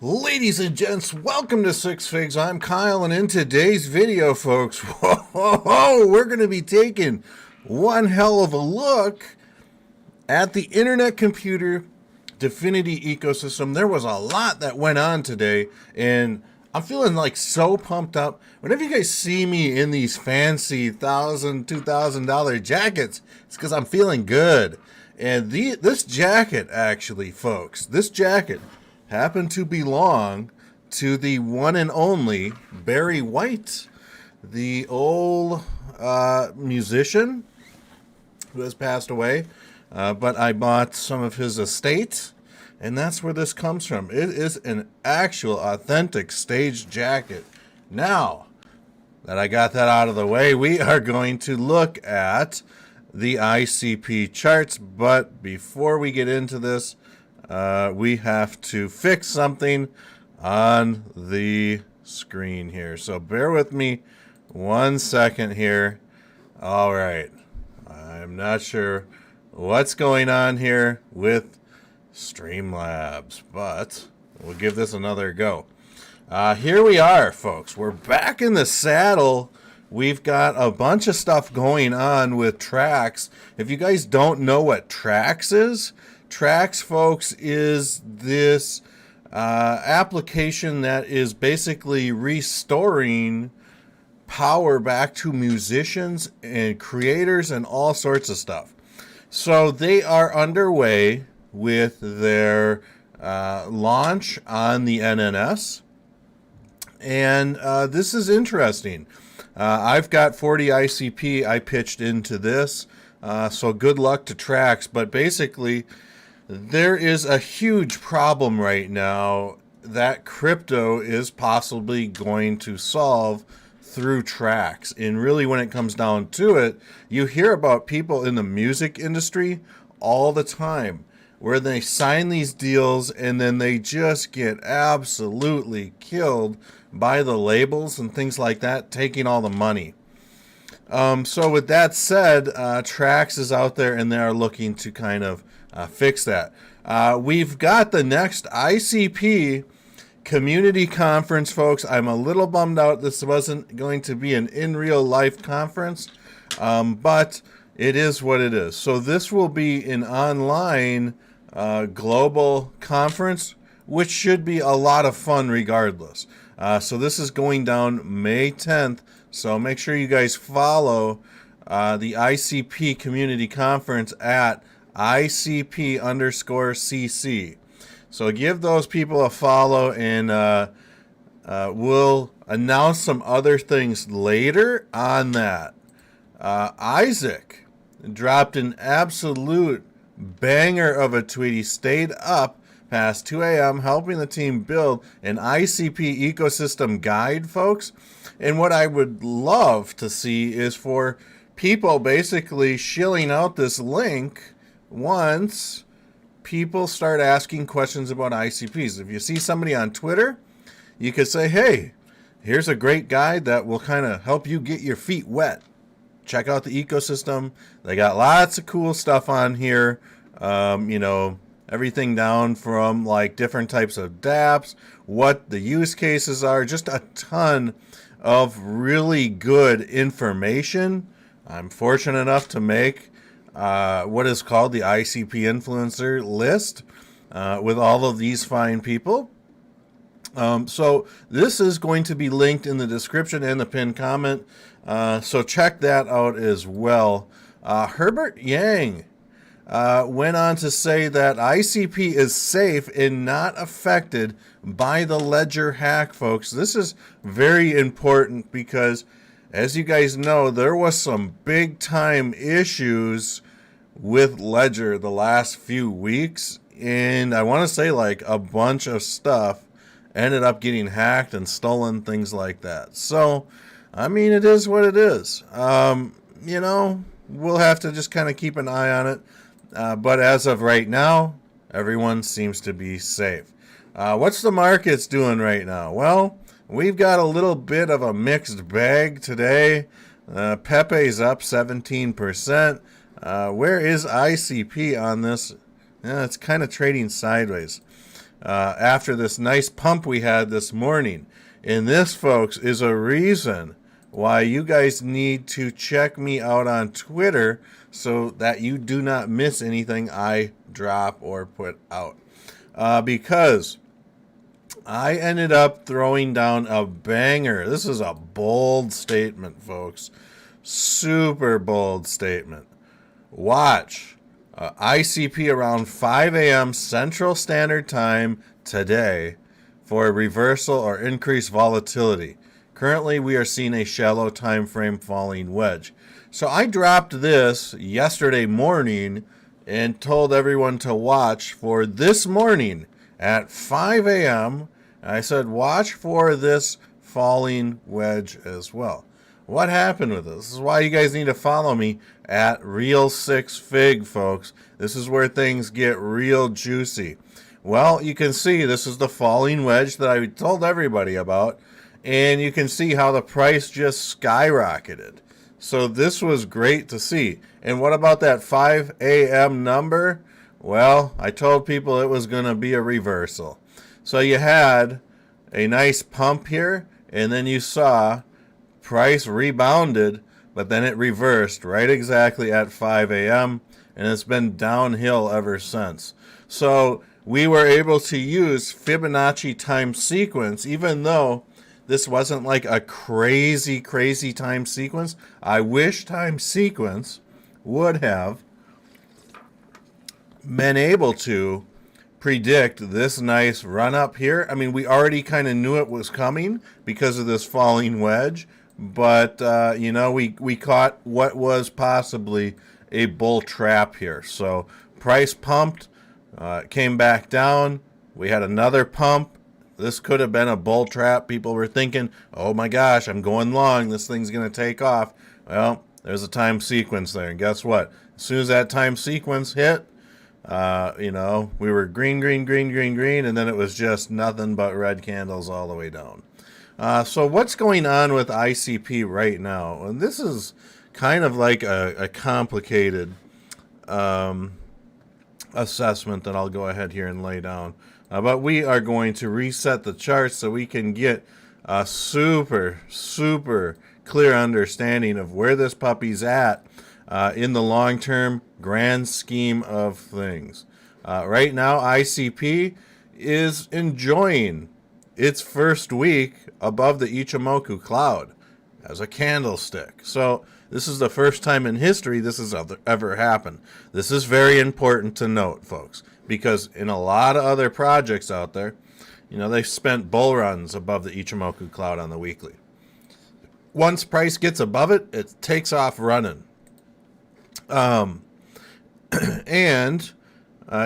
Ladies and gents, welcome to Six Figs. I'm Kyle, and in today's video, folks, we're going to be taking one hell of a look at the Internet Computer Dfinity ecosystem. There was a lot that went on today, and I'm feeling like so pumped up. Whenever you guys see me in these fancy $1,000, $2,000 jackets, it's because I'm feeling good. And this jacket, actually, folks, this jacket happened to belong to the one and only Barry White, the old musician who has passed away. But I bought some of his estate, and that's where this comes from. It is an actual, authentic stage jacket. Now that I got that out of the way, we are going to look at the ICP charts. But before we get into this, we have to fix something on the screen here. So bear with me 1 second here. All right. I'm not sure what's going on here with Streamlabs, but we'll give this another go. Here we are, folks. We're back in the saddle. We've got a bunch of stuff going on with Trax. If you guys don't know what Trax is, Trax, folks, is this application that is basically restoring power back to musicians and creators and all sorts of stuff. So they are underway with their launch on the NNS, and this is interesting. I've got 40 ICP. I pitched into this, so good luck to Trax. But basically, there is a huge problem right now that crypto is possibly going to solve through Trax. And really, when it comes down to it, you hear about people in the music industry all the time where they sign these deals and then they just get absolutely killed by the labels and things like that, taking all the money. So with that said, Trax is out there and they are looking to kind of fix that. We've got the next ICP community conference, folks. I'm a little bummed out this wasn't going to be an in real life conference, but it is what it is. So this will be an online global conference, which should be a lot of fun regardless. So this is going down May 10th. So make sure you guys follow the ICP community conference at ICP_CC. So give those people a follow, and we'll announce some other things later on that. Isaac dropped an absolute banger of a tweet. He stayed up past 2 a.m. helping the team build an ICP ecosystem guide, folks. And what I would love to see is for people basically shilling out this link once people start asking questions about ICPs. If you see somebody on Twitter, you could say, hey, here's a great guide that will kind of help you get your feet wet. Check out the ecosystem. They got lots of cool stuff on here. Everything down from like different types of dApps, what the use cases are, just a ton of really good information. I'm fortunate enough to make what is called the ICP influencer list with all of these fine people. So this is going to be linked in the description and the pinned comment. So check that out as well. Herbert Yang went on to say that ICP is safe and not affected by the Ledger hack, folks. This is very important because, as you guys know, there was some big time issues with Ledger the last few weeks, and I want to say like a bunch of stuff ended up getting hacked and stolen, things like that. So, I mean, it is what it is. We'll have to just kind of keep an eye on it. But as of right now, everyone seems to be safe. What's the markets doing right now? Well, we've got a little bit of a mixed bag today. Pepe's up 17%. Where is ICP on this? Yeah, it's kind of trading sideways. after this nice pump we had this morning. And this, folks, is a reason why you guys need to check me out on Twitter so that you do not miss anything I drop or put out. Because I ended up throwing down a banger. This is a bold statement, folks. Super bold statement. Watch. ICP around 5 a.m. Central Standard Time today for a reversal or increased volatility. Currently, we are seeing a shallow time frame falling wedge. So I dropped this yesterday morning and told everyone to watch for this morning at 5 a.m. I said, watch for this falling wedge as well. What happened with this? This is why you guys need to follow me at Real 6 Fig, folks. This is where things get real juicy. Well, you can see this is the falling wedge that I told everybody about. And you can see how the price just skyrocketed. So this was great to see. And what about that 5 a.m. number? Well, I told people it was going to be a reversal. So you had a nice pump here, and then you saw price rebounded, but then it reversed right exactly at 5 a.m., and it's been downhill ever since. So we were able to use Fibonacci time sequence, even though this wasn't like a crazy time sequence. I wish time sequence would have been able to predict this nice run up here. I mean, we already kind of knew it was coming because of this falling wedge, but you know, we caught what was possibly a bull trap here. So price pumped, came back down. We had another pump. This could have been a bull trap. People were thinking, oh my gosh, I'm going long. This thing's going to take off. Well, there's a time sequence there. And guess what? As soon as that time sequence hit, you know, we were green, and then it was just nothing but red candles all the way down. So what's going on with ICP right now? And this is kind of like a complicated assessment that I'll go ahead here and lay down. But we are going to reset the chart so we can get a super clear understanding of where this puppy's at in the long-term grand scheme of things. Right now, ICP is enjoying its first week above the Ichimoku cloud as a candlestick. So this is the first time in history this has ever happened. This is very important to note, folks, because in a lot of other projects out there, you know, they've spent bull runs above the Ichimoku cloud on the weekly. Once price gets above it, it takes off running. And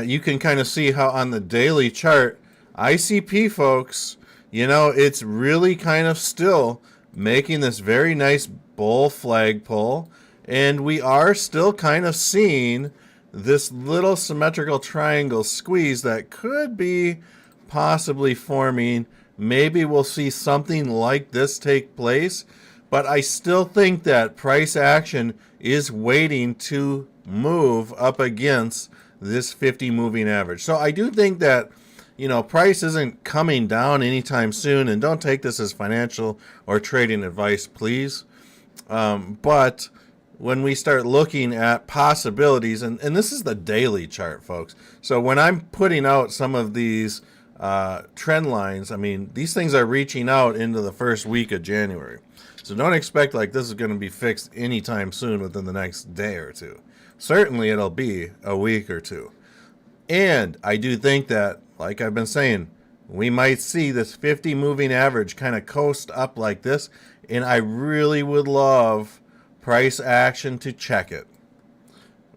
you can kind of see how on the daily chart, ICP, folks, you know, it's really kind of still making this very nice bull flag pull. And we are still kind of seeing this little symmetrical triangle squeeze that could be possibly forming. Maybe we'll see something like this take place. But I still think that price action is waiting to move up against this 50 moving average. So I do think that, you know, price isn't coming down anytime soon. And don't take this as financial or trading advice, please. But when we start looking at possibilities, and this is the daily chart, folks. So when I'm putting out some of these trend lines, I mean, these things are reaching out into the first week of January. So don't expect like this is going to be fixed anytime soon within the next day or two. Certainly it'll be a week or two. And I do think that, like I've been saying, we might see this 50 moving average kind of coast up like this. And I really would love price action to check it.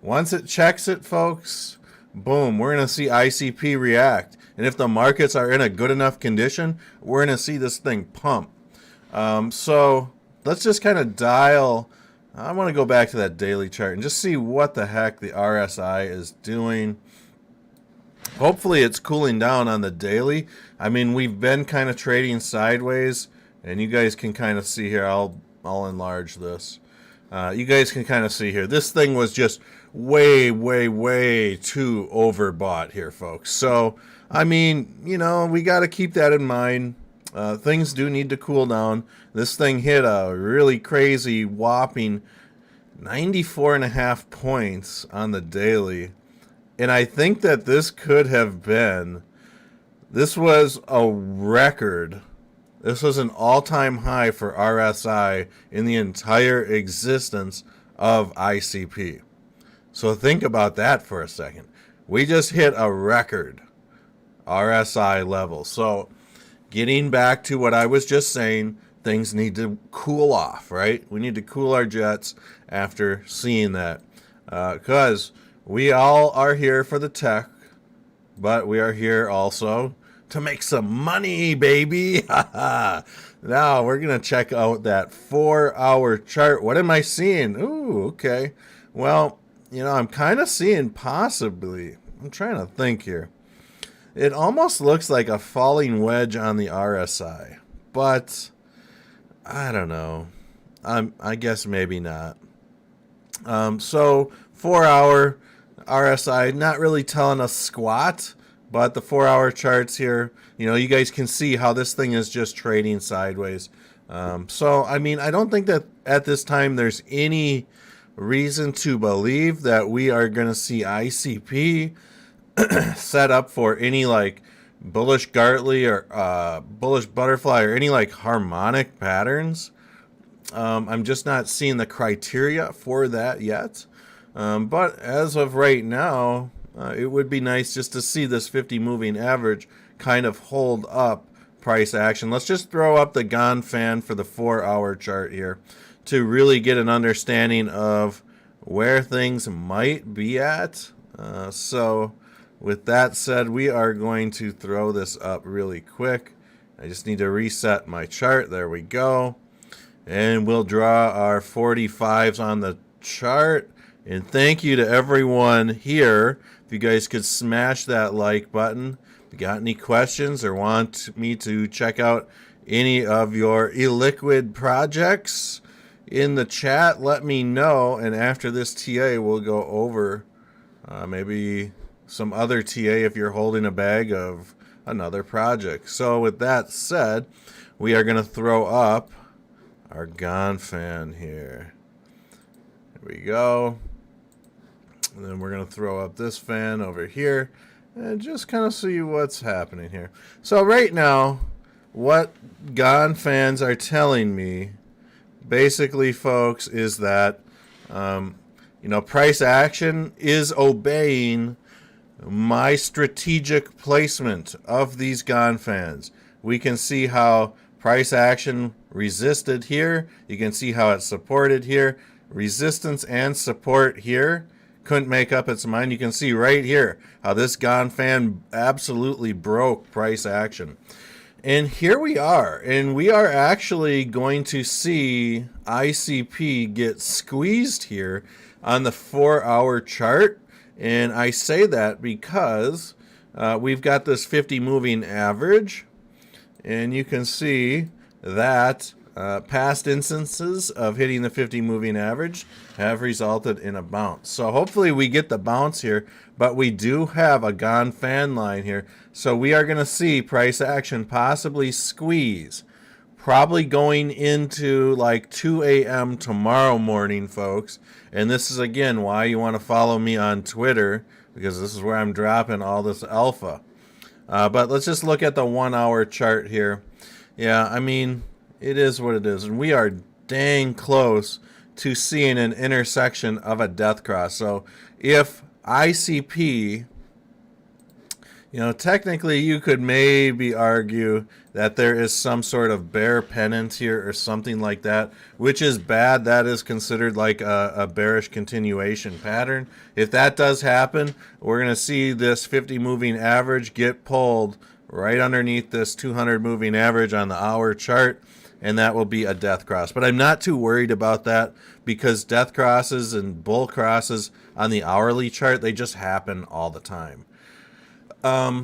Once it checks it, folks, boom, we're going to see ICP react. And if the markets are in a good enough condition, we're going to see this thing pump. So let's just kind of dial. I want to go back to that daily chart and just see what the heck the RSI is doing. Hopefully it's cooling down on the daily. I mean, we've been kind of trading sideways, and you guys can kind of see here. I'll enlarge this. You guys can kind of see here. This thing was just way too overbought here, folks. So I mean, you know, we got to keep that in mind. Things do need to cool down. This thing hit a really crazy whopping 94.5 points on the daily. And I think that this was a record. This was an all-time high for RSI in the entire existence of ICP. So think about that for a second. We just hit a record RSI level. So getting back to what I was just saying, things need to cool off, right? We need to cool our jets after seeing that. Because we all are here for the tech, but we are here also to make some money, baby. Now we're going to check out that 4-hour chart. What am I seeing? Ooh, okay. Well, you know, I'm kind of seeing possibly, I'm trying to think here. It almost looks like a falling wedge on the RSI, but I don't know. I guess maybe not. So 4-hour RSI, not really telling us squat, but the 4-hour charts here, you know, you guys can see how this thing is just trading sideways. So, I mean, I don't think that at this time there's any reason to believe that we are going to see ICP set up for any like bullish Gartley or bullish butterfly or any like harmonic patterns. I'm just not seeing the criteria for that yet. But as of right now, it would be nice just to see this 50 moving average kind of hold up price action. Let's just throw up the Gone fan for the 4-hour chart here to really get an understanding of where things might be at. So with that said, we are going to throw this up really quick. I just need to reset my chart. There we go. And we'll draw our 45s on the chart. And thank you to everyone here. If you guys could smash that like button. If you got any questions or want me to check out any of your illiquid projects in the chat, let me know. And after this TA, we'll go over maybe some other TA if you're holding a bag of another project. So with that said, we are going to throw up our Gone fan here. There we go. And then we're going to throw up this fan over here and just kind of see what's happening here. So right now, what Gone fans are telling me, basically, folks, is that, you know, price action is obeying my strategic placement of these Gone fans. We can see how price action resisted here. You can see how it supported here. Resistance and support here. Couldn't make up its mind. You can see right here how this Gone fan absolutely broke price action. And here we are. And we are actually going to see ICP get squeezed here on the 4-hour chart. And I say that because we've got this 50 moving average. And you can see that past instances of hitting the 50 moving average have resulted in a bounce. So hopefully we get the bounce here, but we do have a Gone fan line here. So we are going to see price action possibly squeeze, probably going into like 2 a.m. tomorrow morning, folks. And this is, again, why you want to follow me on Twitter, because this is where I'm dropping all this alpha. But let's just look at the 1-hour chart here. Yeah, I mean, it is what it is. And we are dang close to seeing an intersection of a death cross. So if ICP, you know, technically you could maybe argue that there is some sort of bear pennant here or something like that, which is bad. That is considered like a bearish continuation pattern. If that does happen, we're going to see this 50 moving average get pulled right underneath this 200 moving average on the hour chart, and that will be a death cross. But I'm not too worried about that because death crosses and bull crosses on the hourly chart, they just happen all the time.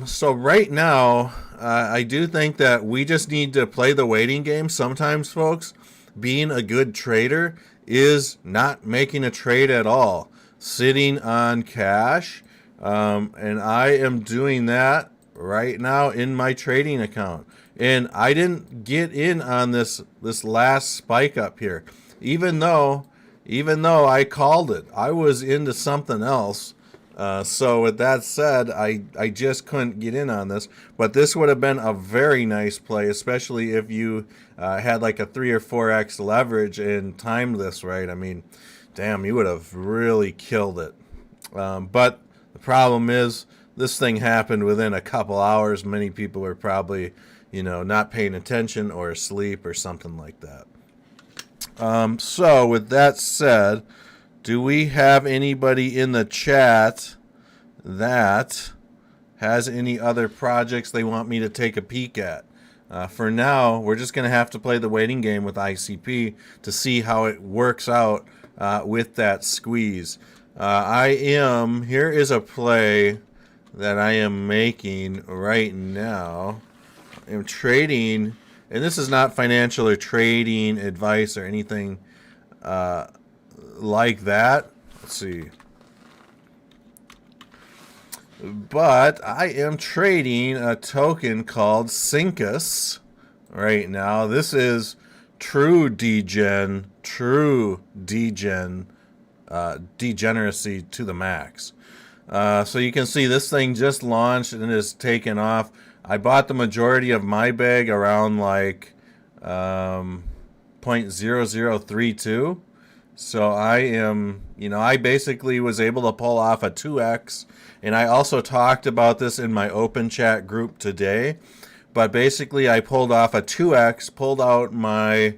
So right now, I do think that we just need to play the waiting game. Sometimes, folks, being a good trader is not making a trade at all, sitting on cash. And I am doing that right now in my trading account. And I didn't get in on this last spike up here. Even though I called it, I was into something else. So with that said, I just couldn't get in on this. But this would have been a very nice play, especially if you had like a 3 or 4x leverage and timed this right. I mean, damn, you would have really killed it. But the problem is, this thing happened within a couple hours. Many people are probably, not paying attention or asleep or something like that. So with that said, do we have anybody in the chat that has any other projects they want me to take a peek at? For now, we're just going to have to play the waiting game with ICP to see how it works out with that squeeze. Here is a play that I am making right now. I'm trading, and this is not financial or trading advice or anything like that. Let's see. But I am trading a token called Syncus right now. This is true Degen, degeneracy to the max. So you can see this thing just launched and is taken off. I bought the majority of my bag around like 0.0032. So I am, I basically was able to pull off a 2x. And I also talked about this in my open chat group today. But basically I pulled off a 2x, pulled out my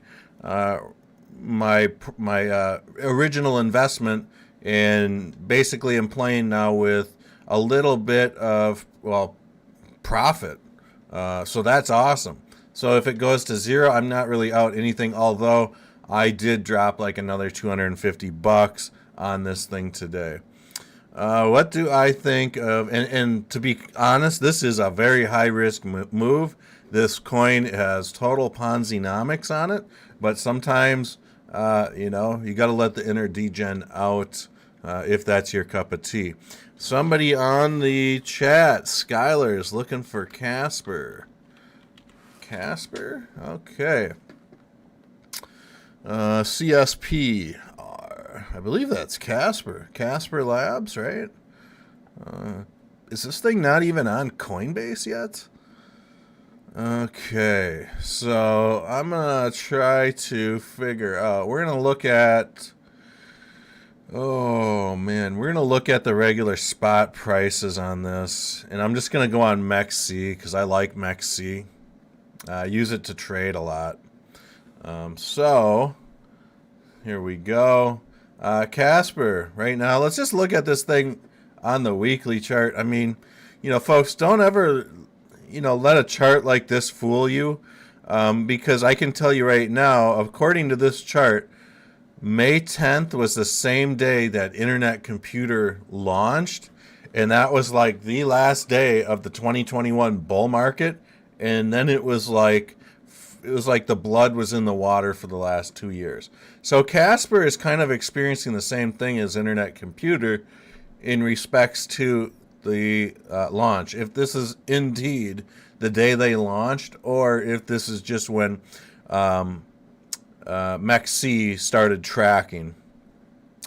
original investment, and basically I'm playing now with a little bit of, profit. So that's awesome. So if it goes to zero, I'm not really out anything, although I did drop like another $250 on this thing today. What do I think of, and to be honest, this is a very high risk move. This coin has total Ponzi-nomics on it, but sometimes, you got to let the inner degen out if that's your cup of tea. Somebody on the chat, Skylar, is looking for Casper. Casper? Okay. CSP. I believe that's Casper. Casper Labs, right? Is this thing not even on Coinbase yet? Okay, so I'm going to try to figure out. We're going to look at... Oh, man. We're going to look at the regular spot prices on this. And I'm just going to go on MEXC because I like MEXC. I use it to trade a lot. So, here we go. Casper, right now, let's just look at this thing on the weekly chart. I mean, folks, don't ever, let a chart like this fool you, because I can tell you right now, according to this chart, May 10th was the same day that Internet Computer launched, and that was like the last day of the 2021 bull market, and then it was like the blood was in the water for the last 2 years. So Casper is kind of experiencing the same thing as Internet Computer in respects to the launch. If this is indeed the day they launched, or if this is just when MEXC started tracking.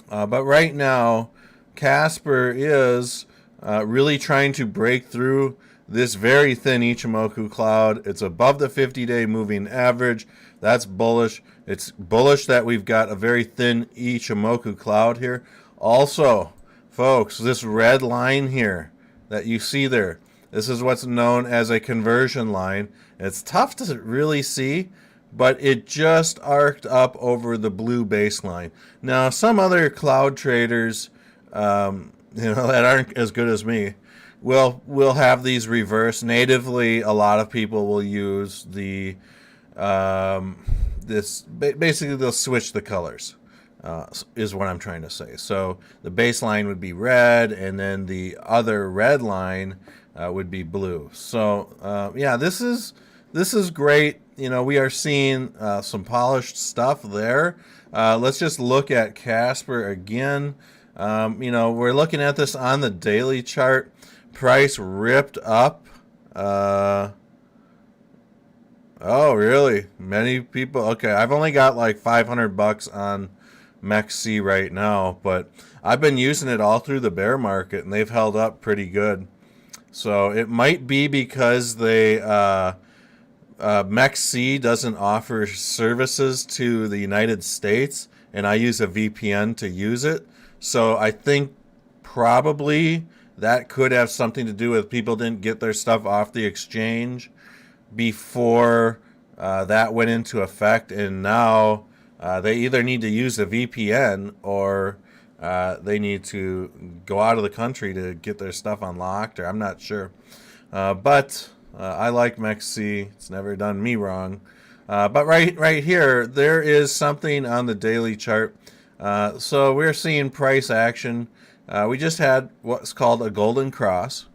But right now, Casper is really trying to break through this very thin Ichimoku cloud. It's above the 50-day moving average. That's bullish. It's bullish that we've got a very thin Ichimoku cloud here. Also, folks, this red line here that you see there, this is what's known as a conversion line. It's tough to really see, but it just arced up over the blue baseline. Now, some other cloud traders, that aren't as good as me, we'll have these reverse. Natively, a lot of people will use the basically they'll switch the colors, is what I'm trying to say. So the baseline would be red, and then the other red line would be blue. So this is great. We are seeing some polished stuff there. Let's just look at Casper again. We're looking at this on the daily chart. Price ripped up Oh, really? Many people. Okay, I've only got like $500 on MEXC right now, but I've been using it all through the bear market, and they've held up pretty good. So it might be because MEXC doesn't offer services to the United States, and I use a VPN to use it. So I think probably that could have something to do with people didn't get their stuff off the exchange before that went into effect, and now they either need to use a VPN or they need to go out of the country to get their stuff unlocked, or I'm not sure. But I like MEXC. It's never done me wrong. But right here, there is something on the daily chart. So we're seeing price action. We just had what's called a golden cross,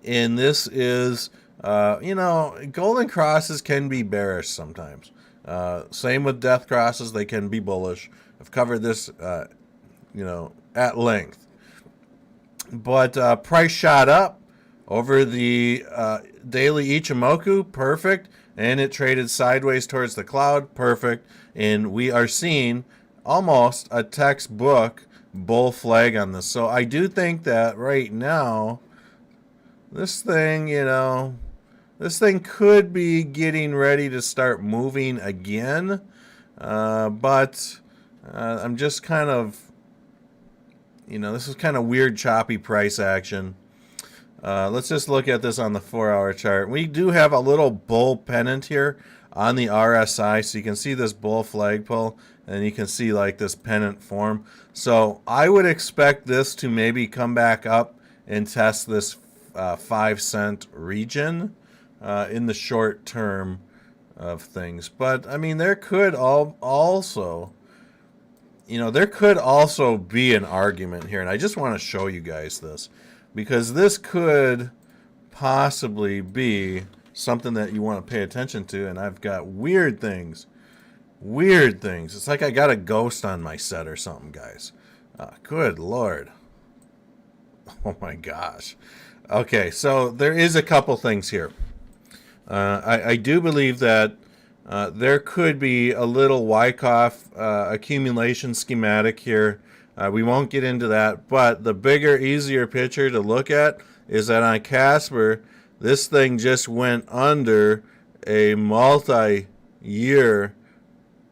and this is, golden crosses can be bearish sometimes. Same with death crosses; they can be bullish. I've covered this, at length. But price shot up over the daily Ichimoku, perfect, and it traded sideways towards the cloud, perfect, and we are seeing almost a textbook bull flag on this. So I do think that right now, this thing, this thing could be getting ready to start moving again, but I'm just kind of, this is kind of weird, choppy price action. Let's just look at this on the 4-hour chart. We do have a little bull pennant here on the RSI, so you can see this bull flagpole, and you can see like this pennant form. So I would expect this to maybe come back up and test this 5-cent region in the short term of things. But I mean, there could also be an argument here, and I just want to show you guys this, because this could possibly be something that you want to pay attention to. And I've got weird things. It's like I got a ghost on my set or something, guys. Good Lord. Oh my gosh. Okay, so there is a couple things here. I do believe that there could be a little Wyckoff accumulation schematic here. We won't get into that, but the bigger, easier picture to look at is that on Casper, this thing just went under a multi-year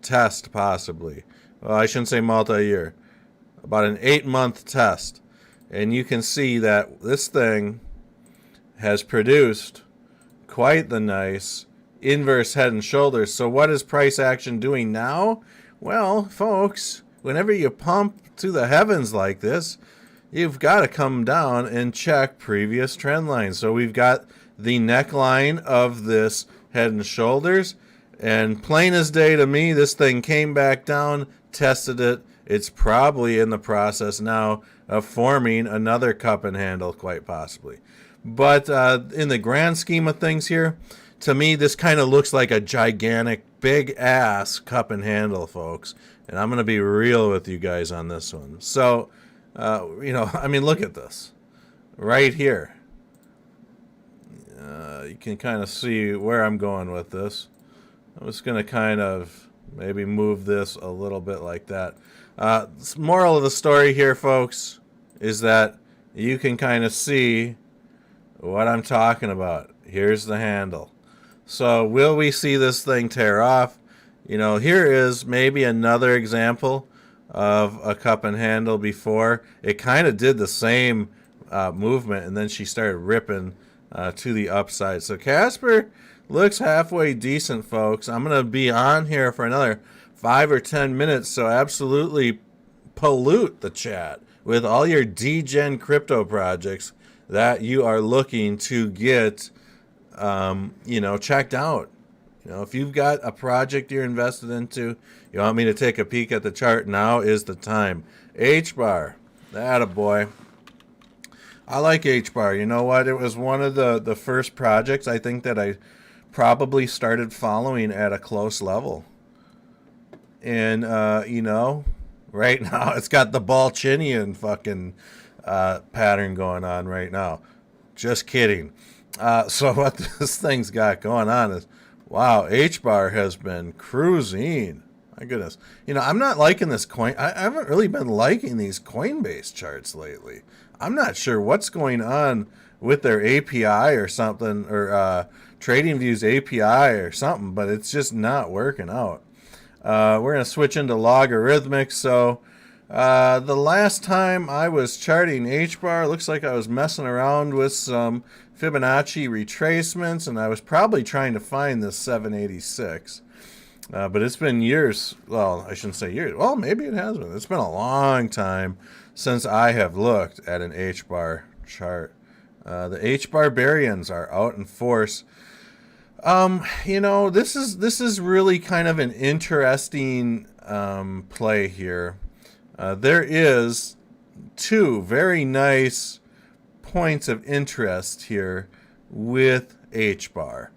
test, possibly. Well, I shouldn't say multi-year. About an 8-month test. And you can see that this thing has produced quite the nice inverse head and shoulders. So what is price action doing now? Well, folks, whenever you pump to the heavens like this, you've got to come down and check previous trend lines. So we've got the neckline of this head and shoulders, and plain as day to me, this thing came back down, tested it. It's probably in the process now of forming another cup and handle, quite possibly. But in the grand scheme of things here, to me, this kind of looks like a gigantic, big-ass cup and handle, folks. And I'm going to be real with you guys on this one. So, look at this. Right here. You can kind of see where I'm going with this. I'm just going to kind of maybe move this a little bit like that. Moral of the story here, folks, is that you can kind of see what I'm talking about. Here's the handle. So will we see this thing tear off? Here is maybe another example of a cup and handle before. It kind of did the same movement, and then she started ripping to the upside. So Casper looks halfway decent, folks. I'm going to be on here for another 5 or 10 minutes, so absolutely pollute the chat with all your Degen crypto projects that you are looking to get, checked out. If you've got a project you're invested into, you want me to take a peek at the chart, now is the time. HBAR, attaboy. I like HBAR. You know what? It was one of the first projects I think that I probably started following at a close level. And, right now it's got the Balchinian fucking pattern going on right now. Just kidding. So what this thing's got going on is, wow, HBAR has been cruising. My goodness. I'm not liking this coin. I haven't really been liking these Coinbase charts lately. I'm not sure what's going on with their API or something, or TradingView's API or something, but it's just not working out. We're going to switch into logarithmic. So the last time I was charting HBAR, looks like I was messing around with some Fibonacci retracements, and I was probably trying to find this 786. But it's been years. Well, I shouldn't say years. Well, maybe it has been. It's been a long time since I have looked at an HBAR chart. The HBARbarians are out in force. This is really kind of an interesting play here. There is two very nice points of interest here with HBAR.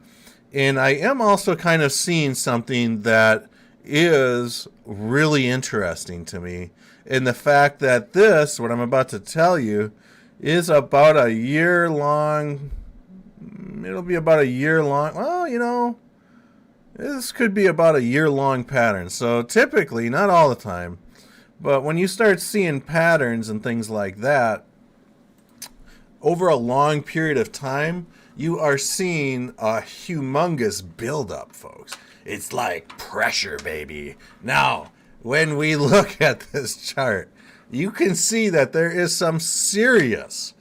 And I am also kind of seeing something that is really interesting to me in the fact that this, what I'm about to tell you, is about a year long. It'll be about a year long. Well, this could be about a year long pattern. So typically, not all the time, but when you start seeing patterns and things like that over a long period of time, you are seeing a humongous buildup, folks. It's like pressure, baby. Now, when we look at this chart, you can see that there is some serious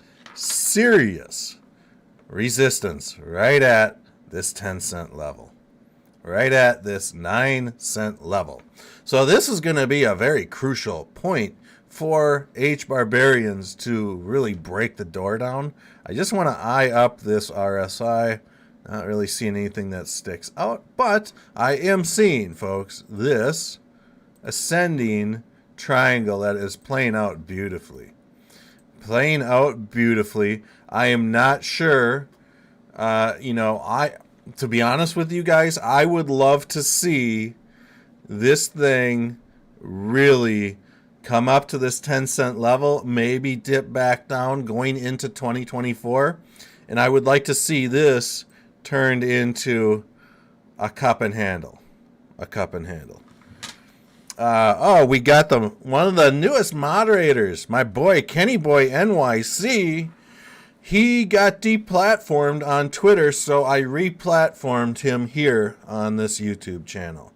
resistance right at this 10-cent level, right at this 9-cent level. So this is going to be a very crucial point for HBARbarians to really break the door down. I just want to eye up this RSI. Not really seeing anything that sticks out, but I am seeing, folks, this ascending triangle that is playing out beautifully. Playing out beautifully. I am not sure. To be honest with you guys, I would love to see this thing really come up to this 10-cent level, maybe dip back down going into 2024. And I would like to see this turned into a cup and handle. A cup and handle. We got one of the newest moderators, my boy Kenny Boy NYC. He got deplatformed on Twitter, so I replatformed him here on this YouTube channel.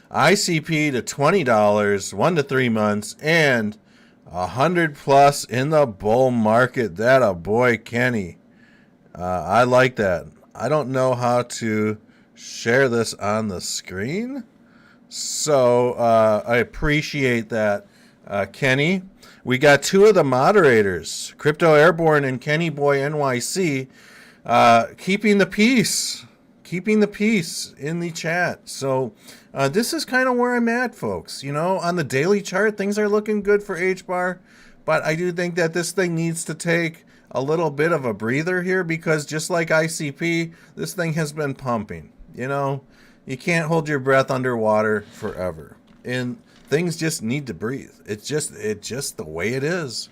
ICP to $20, 1 to 3 months, and 100 plus in the bull market. That a boy, Kenny. I like that. I don't know how to share this on the screen, so I appreciate that, Kenny. We got two of the moderators, Crypto Airborne and Kenny Boy NYC, keeping the peace in the chat. So this is kind of where I'm at, folks. On the daily chart, things are looking good for HBAR, but I do think that this thing needs to take a little bit of a breather here, because just like ICP, this thing has been pumping. You can't hold your breath underwater forever, and things just need to breathe. It's just the way it is.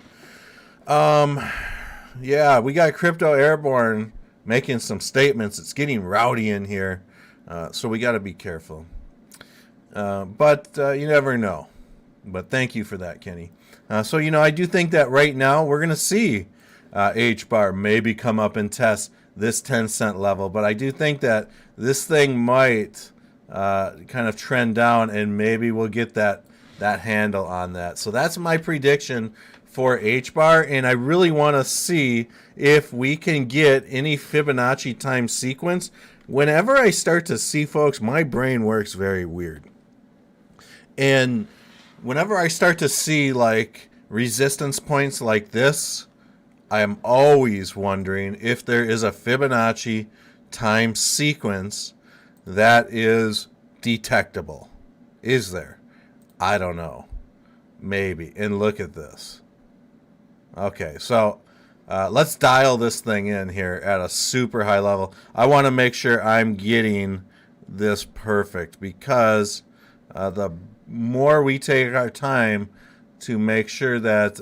Yeah, we got Crypto Airborne making some statements. It's getting rowdy in here, so we got to be careful. But you never know. But thank you for that, Kenny. So I do think that right now we're going to see HBAR maybe come up and test this 10-cent level, but I do think that this thing might kind of trend down, and maybe we'll get that handle on that. So that's my prediction for HBAR, and I really want to see if we can get any Fibonacci time sequence. Whenever I start to see, folks, my brain works very weird, and whenever I start to see like resistance points like this, I am always wondering if there is a Fibonacci time sequence that is detectable. Is there? I don't know. Maybe. And look at this. Okay, so let's dial this thing in here at a super high level. I want to make sure I'm getting this perfect, because the more we take our time to make sure that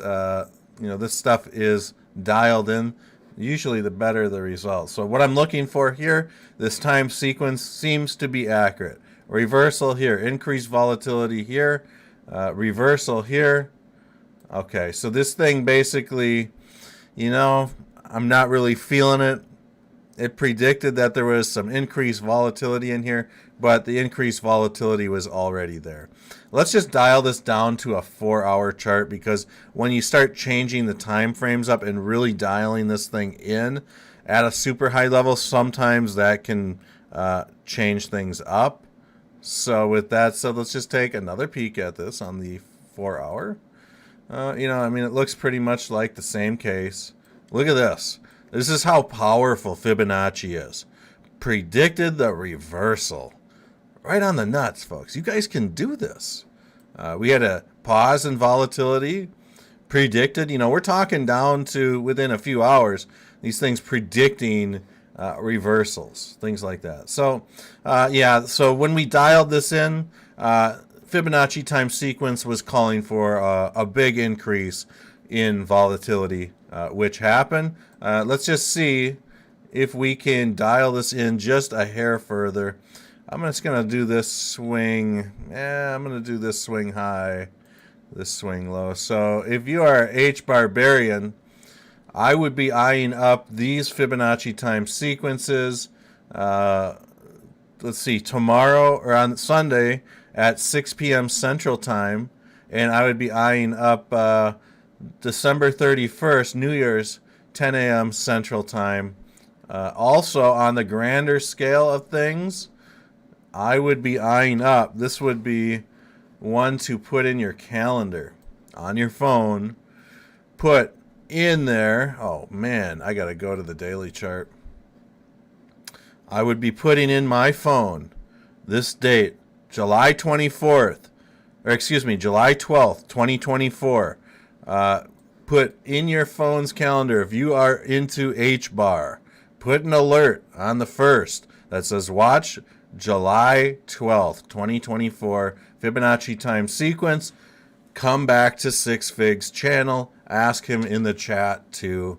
this stuff is dialed in, usually the better the result. So what I'm looking for here, this time sequence seems to be accurate. Reversal here, increased volatility here, reversal here. Okay, so this thing basically, you know, I'm not really feeling it. It predicted that there was some increased volatility in here, but the increased volatility was already there. Let's just dial this down to a 4-hour chart, because when you start changing the time frames up and really dialing this thing in at a super high level, sometimes that can change things up. So with that said, let's just take another peek at this on the 4-hour. You know, I mean, it looks pretty much like the same case. Look at this. This is how powerful Fibonacci is. Predicted the reversal. Right on the nuts, folks. You guys can do this. We had a pause in volatility. Predicted, you know, we're talking down to within a few hours, these things predicting reversals, things like that. So, yeah, so when we dialed this in, Fibonacci time sequence was calling for a big increase in volatility, which happened. Let's just see if we can dial this in just a hair further. I'm just going to do this swing. I'm going to do this swing high, this swing low. So if you are H barbarian, I would be eyeing up these Fibonacci time sequences. Let's see, tomorrow or on Sunday at 6 p.m. Central Time. And I would be eyeing up December 31st, New Year's, 10 a.m. Central Time. Also, on the grander scale of things, I would be eyeing up. This would be one to put in your calendar on your phone. Put in there. Oh, man, I got to go to the daily chart. I would be putting in my phone this date, July 24th, or excuse me, July 12th, 2024. Put in your phone's calendar, if you are into HBAR, put an alert on the 1st that says watch July 12th, 2024, Fibonacci time sequence. Come back to Six Figs channel. Ask him in the chat to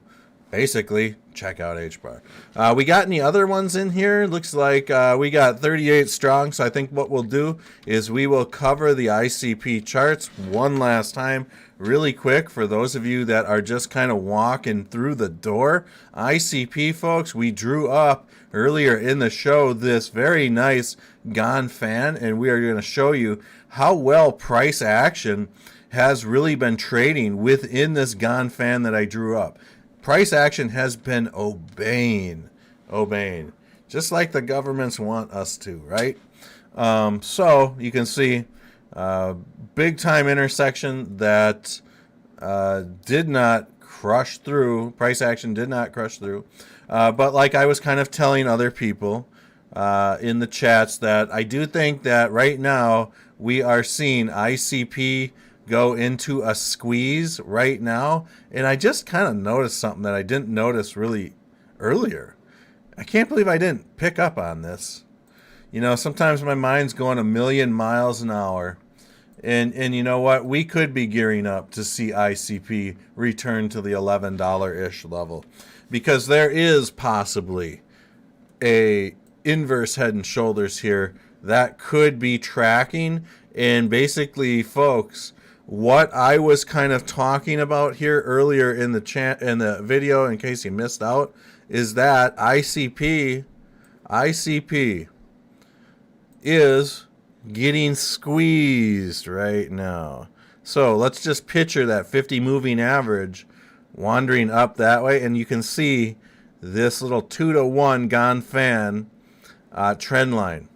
basically check out HBAR. We got any other ones in here? Looks like we got 38 strong. So I think what we'll do is we will cover the ICP charts one last time really quick for those of you that are just kind of walking through the door. ICP, folks, we drew up earlier in the show this very nice Gone fan, and we are going to show you how well price action has really been trading within this Gone fan that I drew up. Price action has been obeying, just like the governments want us to, right? So you can see big time intersection that did not crush through. Price action did not crush through. But like I was kind of telling other people in the chats, that I do think that right now we are seeing ICP go into a squeeze right now. And I just kind of noticed something that I didn't notice really earlier. I can't believe I didn't pick up on this. You know, sometimes my mind's going a million miles an hour. And you know what? We could be gearing up to see ICP return to the $11-ish level, because there is possibly a inverse head and shoulders here that could be tracking. And basically, folks, what I was kind of talking about here earlier in the chat, in the video, in case you missed out, is that ICP is getting squeezed right now. So let's just picture that 50 moving average wandering up that way, and you can see this little 2-to-1 Gone fan trend line.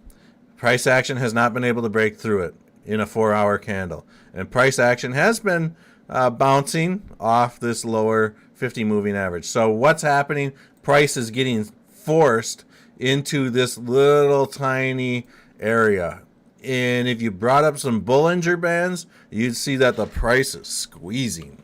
Price action has not been able to break through it in a 4-hour candle, and price action has been bouncing off this lower 50 moving average. So what's happening? Price is getting forced into this little tiny area. And if you brought up some Bollinger Bands, you'd see that the price is squeezing.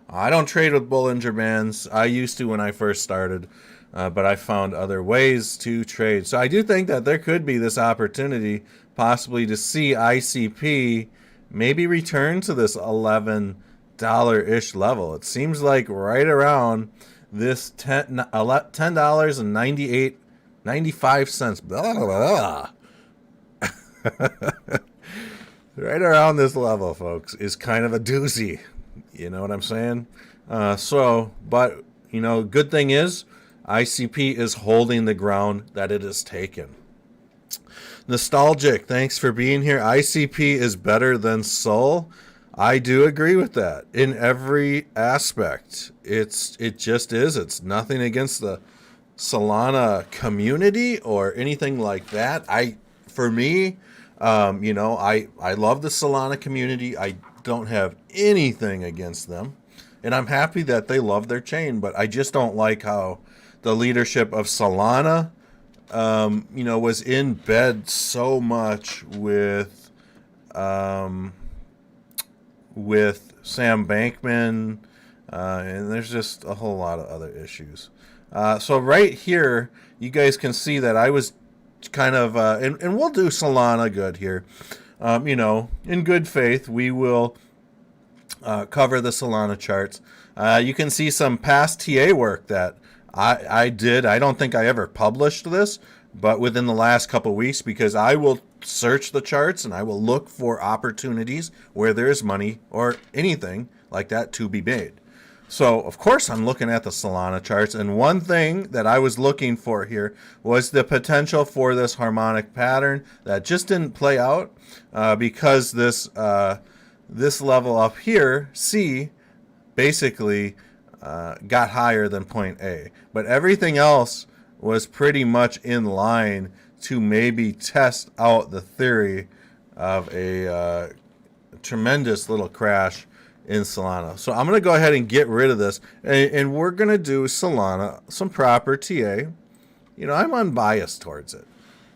I don't trade with Bollinger Bands. I used to when I first started, but I found other ways to trade. So I do think that there could be this opportunity possibly to see ICP maybe return to this $11-ish level. It seems like right around this $10.95. Blah, blah, blah. Right around this level, folks, is kind of a doozy. You know what I'm saying? But, good thing is ICP is holding the ground that it has taken. Nostalgic, thanks for being here. ICP is better than Sol. I do agree with that in every aspect. It just is. It's nothing against the Solana community or anything like that. For me, I love the Solana community. I don't have anything against them, and I'm happy that they love their chain. But I just don't like how the leadership of Solana, was in bed so much with Sam Bankman, and there's just a whole lot of other issues. So right here, you guys can see that I was kind of, and we'll do Solana good here. In good faith, we will cover the Solana charts. You can see some past TA work that I did. I don't think I ever published this, but within the last couple weeks, because I will search the charts and I will look for opportunities where there is money or anything like that to be made. So, of course, I'm looking at the Solana charts, and one thing that I was looking for here was the potential for this harmonic pattern that just didn't play out because this level up here, C, basically got higher than point A. But everything else was pretty much in line to maybe test out the theory of a tremendous little crash in Solana. So I'm going to go ahead and get rid of this, and we're going to do Solana some proper TA. I'm unbiased towards it.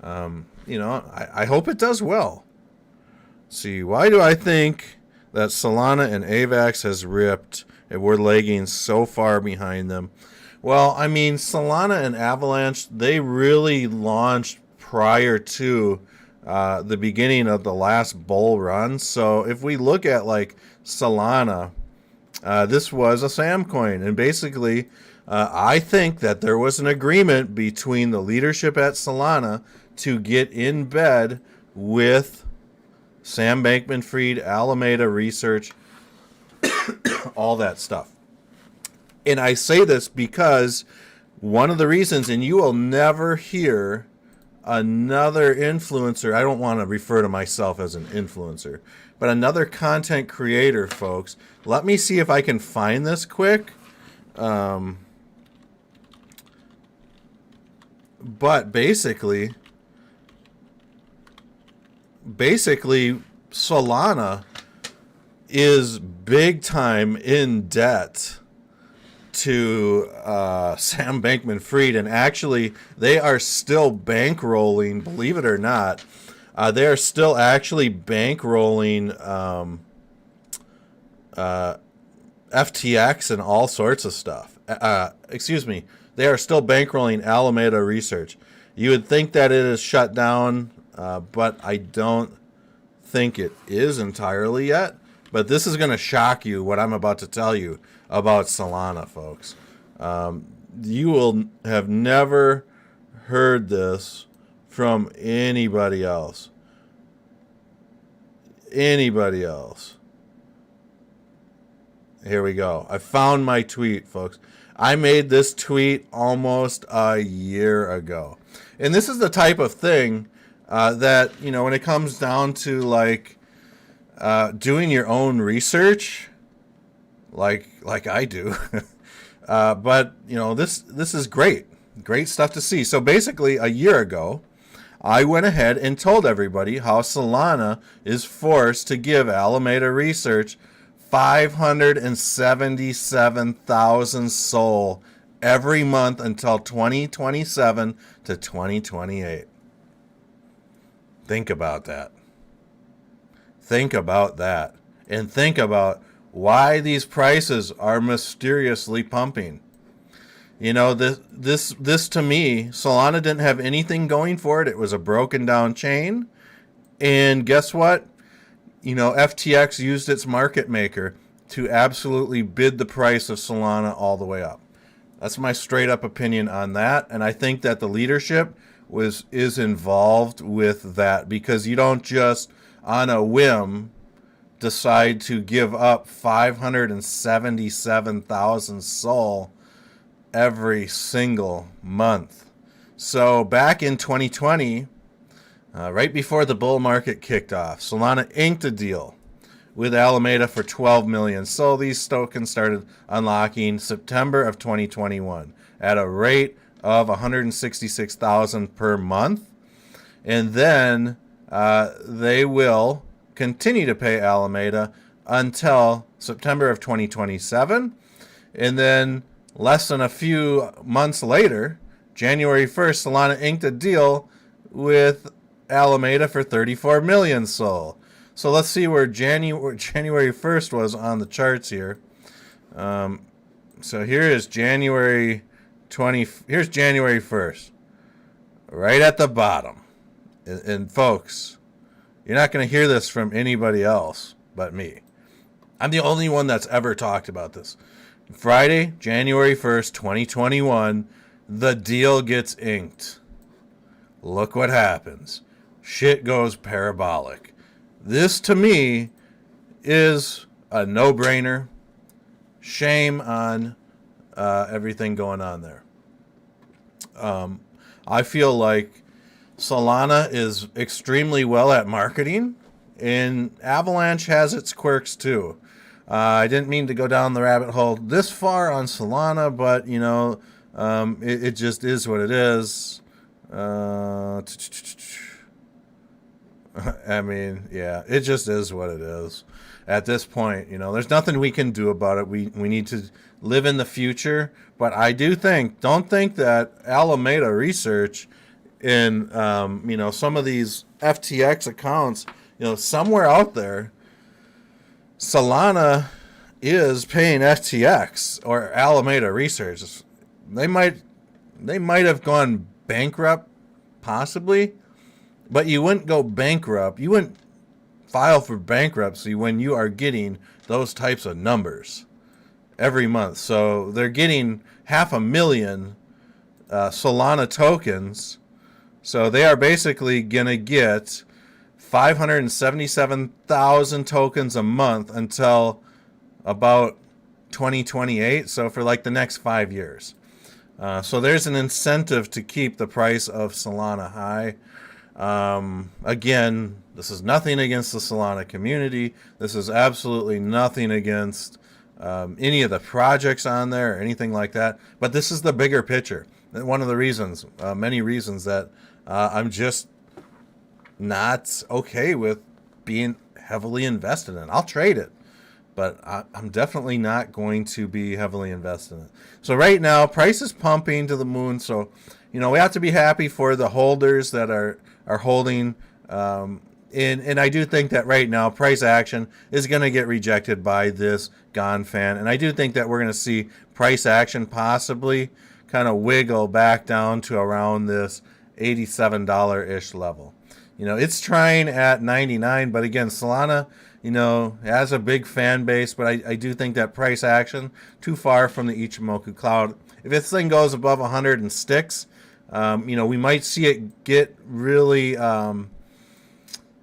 I hope it does well. See, why do I think that Solana and AVAX has ripped and we're lagging so far behind them? Well, I mean, Solana and Avalanche, they really launched prior to the beginning of the last bull run. So if we look at like Solana, this was a Sam coin, and basically I think that there was an agreement between the leadership at Solana to get in bed with Sam Bankman-Fried, Alameda Research, all that stuff. And I say this because one of the reasons, and you will never hear another influencer, I don't want to refer to myself as an influencer, but another content creator, folks. Let me see if I can find this quick. But basically, Solana is big time in debt to Sam Bankman-Fried, and actually they are still bankrolling, believe it or not, they are still actually bankrolling FTX and all sorts of stuff. They are still bankrolling Alameda Research. You would think that it is shut down, but I don't think it is entirely yet. But this is going to shock you, what I'm about to tell you about Solana, folks. You will have never heard this from anybody else. Anybody else. Here we go. I found my tweet, folks. I made this tweet almost a year ago. And this is the type of thing that, when it comes down to like doing your own research, like I do. But, this is great. Great stuff to see. So basically, a year ago, I went ahead and told everybody how Solana is forced to give Alameda Research 577,000 SOL every month until 2027 to 2028. Think about that. Think about that. And think about why these prices are mysteriously pumping. This to me, Solana didn't have anything going for it. It was a broken down chain. And guess what? FTX used its market maker to absolutely bid the price of Solana all the way up. That's my straight up opinion on that. And I think that the leadership is involved with that, because you don't just on a whim decide to give up 577,000 SOL every single month. So back in 2020, right before the bull market kicked off, Solana inked a deal with Alameda for 12 million. So these tokens started unlocking September of 2021 at a rate of 166,000 per month. And then they will continue to pay Alameda until September of 2027. And then less than a few months later, January 1st, Solana inked a deal with Alameda for 34 million SOL. So let's see where January 1st was on the charts here. So here is January 20. Here's January 1st, right at the bottom. And folks, you're not going to hear this from anybody else but me. I'm the only one that's ever talked about this. Friday, January 1st, 2021, the deal gets inked. Look what happens. Shit goes parabolic. This, to me, is a no-brainer. Shame on everything going on there. I feel like Solana is extremely well at marketing, and Avalanche has its quirks too. I didn't mean to go down the rabbit hole this far on Solana, but, you know, it just is what it is. I mean, yeah, it just is what it is. At this point, you know, there's nothing we can do about it. We need to live in the future. But I do think, don't think that Alameda research in, you know, some of these FTX accounts, you know, somewhere out there, Solana is paying FTX or Alameda research. They might have gone bankrupt, possibly. But you wouldn't go bankrupt. You wouldn't file for bankruptcy when you are getting those types of numbers every month. So they're getting 500,000 Solana tokens. So they are basically going to get 577,000 tokens a month until about 2028. So for like the next 5 years. So there's an incentive to keep the price of Solana high. Again, this is nothing against the Solana community. This is absolutely nothing against any of the projects on there or anything like that. But this is the bigger picture. One of the reasons, many reasons that I'm just not okay with being heavily invested in. I'll trade it, but I'm definitely not going to be heavily invested in it. So right now, price is pumping to the moon. So, you know, we have to be happy for the holders that are holding. And I do think that right now, price action is going to get rejected by this Gon fan. And I do think that we're going to see price action possibly kind of wiggle back down to around this $87-ish level. You know, it's trying at 99, but again, Solana, you know, has a big fan base, but I do think that price action too far from the Ichimoku cloud. If this thing goes above 100 and sticks, you know, we might see it get really, you know,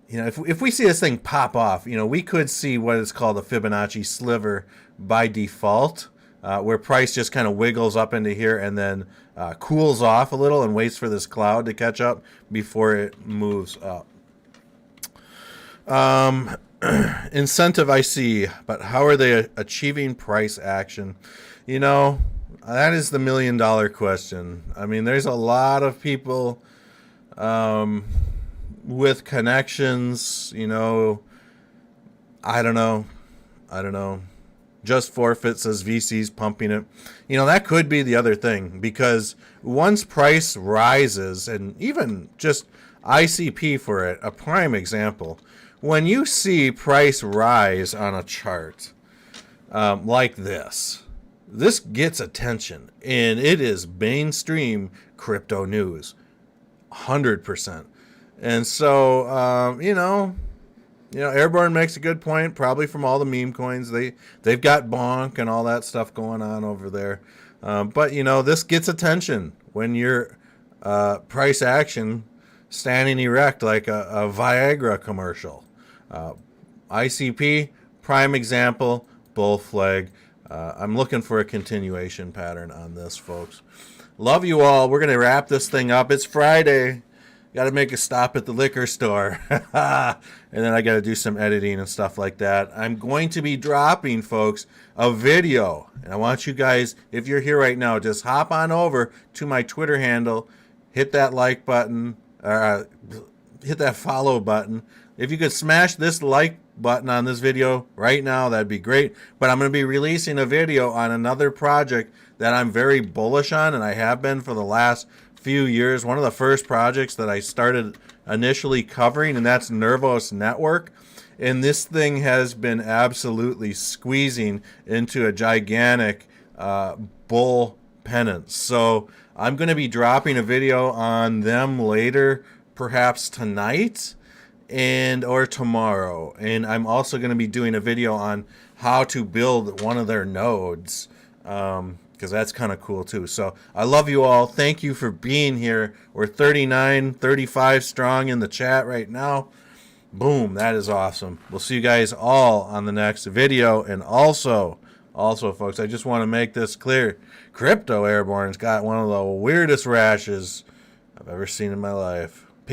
if we see this thing pop off, you know, we could see what is called a Fibonacci sliver by default, where price just kind of wiggles up into here and then cools off a little and waits for this cloud to catch up before it moves up. Incentive I see, but how are they achieving price action? You know, that is the $1 million question. I mean, there's a lot of people with connections, you know, I don't know. Just forfeit, says VC's pumping it. You know, that could be the other thing, because once price rises, and even just ICP for it, a prime example, when you see price rise on a chart like this gets attention, and it is mainstream crypto news, 100%. And so, you know, Airborne makes a good point, probably from all the meme coins. They've got Bonk and all that stuff going on over there. But, you know, this gets attention when you're price action standing erect like a Viagra commercial. ICP, prime example, bull flag. I'm looking for a continuation pattern on this, folks. Love you all. We're going to wrap this thing up. It's Friday. Got to make a stop at the liquor store. And then I got to do some editing and stuff like that. I'm going to be dropping, folks, a video. And I want you guys, if you're here right now, just hop on over to my Twitter handle. Hit that like button. Hit that follow button. If you could smash this like button on this video right now, that'd be great. But I'm going to be releasing a video on another project that I'm very bullish on, and I have been for the last few years. One of the first projects that I started initially covering, and that's Nervos Network. And this thing has been absolutely squeezing into a gigantic bull pennant. So I'm going to be dropping a video on them later, perhaps tonight and or tomorrow. And I'm also going to be doing a video on how to build one of their nodes, because that's kind of cool too. So I love you all. Thank you for being here. We're 39, 35 strong in the chat right now. Boom, that is awesome. We'll see you guys all on the next video. And also, folks, I just want to make this clear. Crypto Airborne's got one of the weirdest rashes I've ever seen in my life.